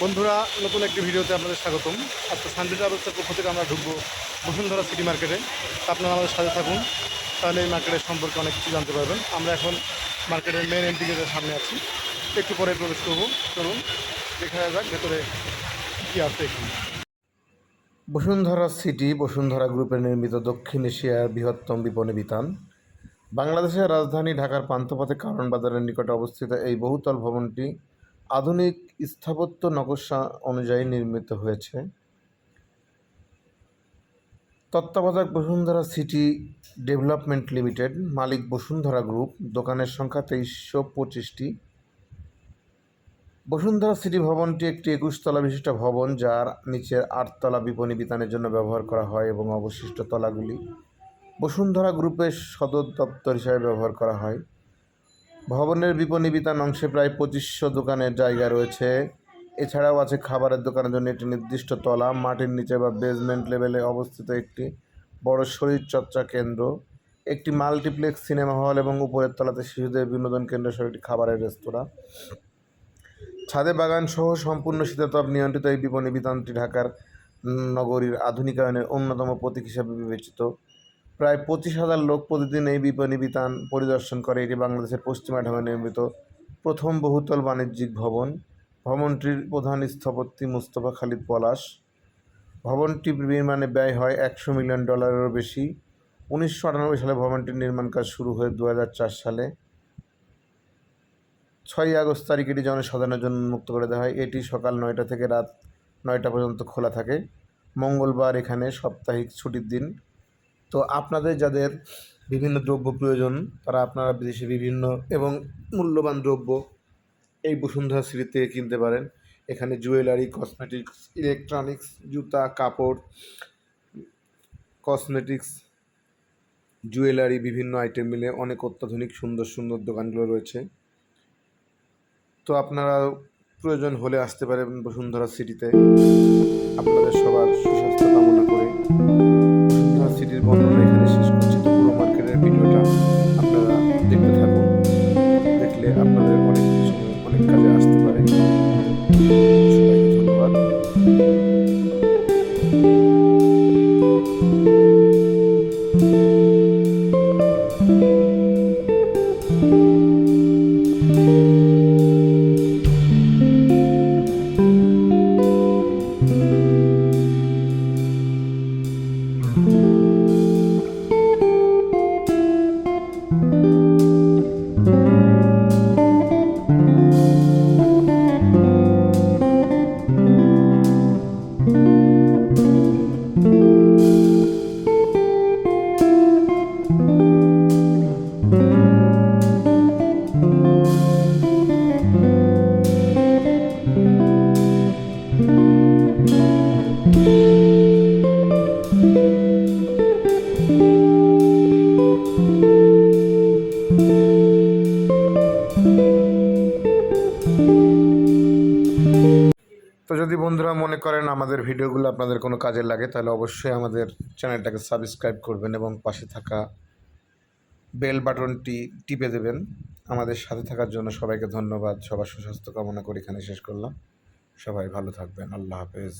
বন্ধুরা, নতুন একটি ভিডিওতে আপনাদের স্বাগতম। আজকে শান্তি ট্রাভেলসের পক্ষ থেকে আমরা ঢুকবো বসুন্ধরা সিটি মার্কেটে। আপনারা আমাদের সাথে থাকুন, তাহলে এই মার্কেটের সম্পর্কে অনেক কিছু জানতে পারবেন। আমরা এখন মার্কেটের মেন এন্ট্রি গেটের সামনে আছি, একটু পরে প্রবেশ করবো। চলুন দেখা যাক ভেতরে কী আছে এখানে। বসুন্ধরা সিটি বসুন্ধরা গ্রুপের নির্মিত দক্ষিণ এশিয়ার বৃহত্তম বিপণী বিতান। বাংলাদেশের রাজধানী ঢাকার পান্থপথে কারণ বাজারের নিকটে অবস্থিত এই বহুতল ভবনটি আধুনিক স্থাপত্য নকশা অনুযায়ী নির্মিত হয়েছে। তত্ত্বাবধায়ক বসুন্ধরা সিটি ডেভেলপমেন্ট লিমিটেড, মালিক বসুন্ধরা গ্রুপ, দোকানের সংখ্যা 2325টি। বসুন্ধরা সিটি ভবনটি একটি 21 তলা বিশিষ্ট ভবন, যার নিচের 8 তলা বিপণী বিতানের জন্য ব্যবহার করা হয় এবং অবশিষ্ট তলাগুলি বসুন্ধরা গ্রুপের সদর দপ্তর হিসাবে ব্যবহার করা হয়। ভবনের বিপণী বিতান অংশে প্রায় 2500 দোকানের জায়গা রয়েছে। এছাড়াও আছে খাবারের দোকানের জন্য একটি নির্দিষ্ট তলা, মাটির নিচে বা বেসমেন্ট লেভেলে অবস্থিত একটি বড় শরীরচর্চা কেন্দ্র, একটি মাল্টিপ্লেক্স সিনেমা হল এবং উপরের তলাতে শিশুদের বিনোদন কেন্দ্র সহ একটি খাবারের রেস্তোরাঁ। ছাদে বাগান সহ সম্পূর্ণ শীতাতপ নিয়ন্ত্রিত এই বিপণী বিতানটি ঢাকার নগরীর আধুনিকায়নের অন্যতম প্রতীক হিসাবে বিবেচিত। প্রায় 25,000 লোক প্রতিদিন এই বিপণী বিতান পরিদর্শন করে। এটি বাংলাদেশের পশ্চিমা ঢাকায় নির্মিত প্রথম বহুতল বাণিজ্যিক ভবন। ভবনটির প্রধান স্থপতি মুস্তফা খালিদ পলাশ। ভবনটি নির্মাণে ব্যয় হয় $100 মিলিয়নেরও বেশি। 1998 সালে ভবনটির নির্মাণ কাজ শুরু হয়ে 2004 সালে 6 আগস্ট তারিখে এটি জনসাধারণের জন্য উন্মুক্ত করে দেওয়া হয়। এটি সকাল 9টা থেকে রাত 9টা পর্যন্ত খোলা থাকে। মঙ্গলবার এখানে সাপ্তাহিক ছুটির দিন। তো আপনাদের যাদের বিভিন্ন দ্রব্য প্রয়োজন, তারা আপনারা বিদেশে বিভিন্ন এবং মূল্যবান দ্রব্য এই বসুন্ধরা সিটি থেকে কিনতে পারেন। এখানে জুয়েলারি, কসমেটিক্স, ইলেকট্রনিক্স, জুতা, কাপড়, কসমেটিক্স, জুয়েলারি, বিভিন্ন আইটেম মিলে অনেক অত্যাধুনিক সুন্দর সুন্দর দোকানগুলো রয়েছে। তো আপনারা প্রয়োজন হলে আসতে পারেন বসুন্ধরা সিটিতে। আপনাদের সবার সুস্বাস্থ্য কামনা করে বসুন্ধরা সিটির বর্ণনা এখানে শেষ করছি। তো পুরো মার্কেটের ভিডিওটা আপনারা দেখতে থাকুন, দেখলে আপনাদের অনেক কিছু অনেক কাজে আসতে পারে। সবাইকে ধন্যবাদ। তো যদি বন্ধুরা মনে করেন আমাদের ভিডিওগুলো আপনাদের কোনো কাজে লাগে, তাহলে অবশ্যই আমাদের চ্যানেলটাকে সাবস্ক্রাইব করবেন এবং পাশে থাকা বেল বাটনটি টিপে দেবেন। আমাদের সাথে থাকার জন্য সবাইকে ধন্যবাদ। সবার সুস্বাস্থ্য কামনা করে এখানে শেষ করলাম। সবাই ভালো থাকবেন। আল্লাহ হাফেজ।